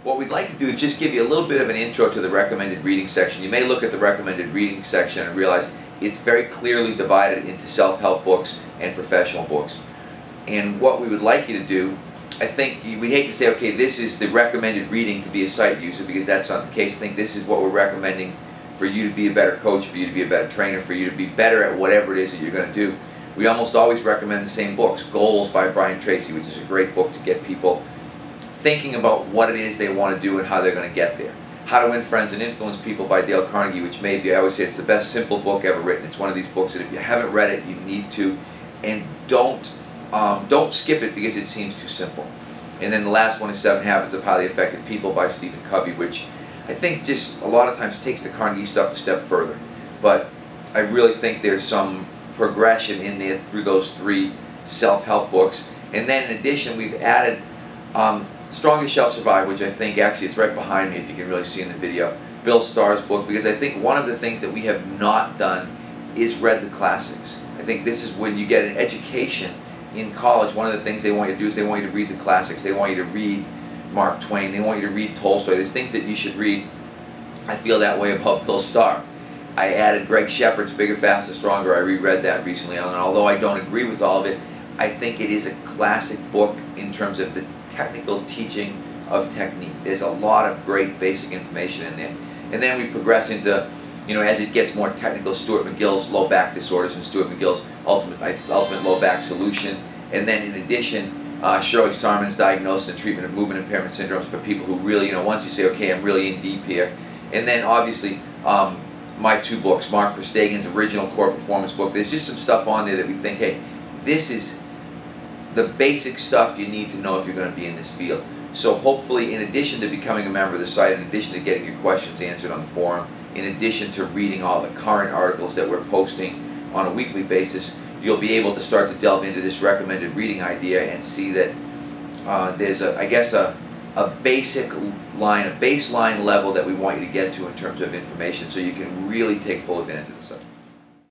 what we'd like to do is just give you a little bit of an intro to the recommended reading section. You may look at the recommended reading section and realize it's very clearly divided into self-help books and professional books. And what we would like you to do, I think we'd hate to say, okay, this is the recommended reading to be a site user, because that's not the case. I think this is what we're recommending for you to be a better coach, for you to be a better trainer, for you to be better at whatever it is that you're going to do. We almost always recommend the same books. Goals by Brian Tracy, which is a great book to get people thinking about what it is they want to do and how they're going to get there. How to Win Friends and Influence People by Dale Carnegie, which may be, I always say, it's the best simple book ever written. It's one of these books that if you haven't read it, you need to, and don't skip it because it seems too simple. And then the last one is 7 Habits of Highly Effective People by Stephen Covey, which I think just a lot of times takes the Carnegie stuff a step further. But I really think there's some progression in there through those 3 self-help books. And then in addition, we've added Strongest Shall Survive, which I think actually it's right behind me if you can really see in the video, Bill Starr's book, because I think one of the things that we have not done is read the classics. I think this is when you get an education in college. One of the things they want you to do is they want you to read the classics. They want you to read Mark Twain. They want you to read Tolstoy. There's things that you should read. I feel that way about Bill Starr. I added Greg Shepard's Bigger, Faster, Stronger. I reread that recently, and although I don't agree with all of it, I think it is a classic book in terms of the technical teaching of technique. There's a lot of great basic information in there. And then we progress into, as it gets more technical, Stuart McGill's Low Back Disorders and Stuart McGill's Ultimate Low Back Solution. And then in addition, Shirley Sarman's Diagnosis and Treatment of Movement Impairment Syndromes for people who really, once you say, okay, I'm really in deep here. And then obviously, my 2 books, Mark Verstegen's original core performance book. There's just some stuff on there that we think, hey, this is the basic stuff you need to know if you're going to be in this field. So hopefully, in addition to becoming a member of the site, in addition to getting your questions answered on the forum, in addition to reading all the current articles that we're posting on a weekly basis, you'll be able to start to delve into this recommended reading idea and see that there's a baseline level that we want you to get to in terms of information, so you can really take full advantage of the site.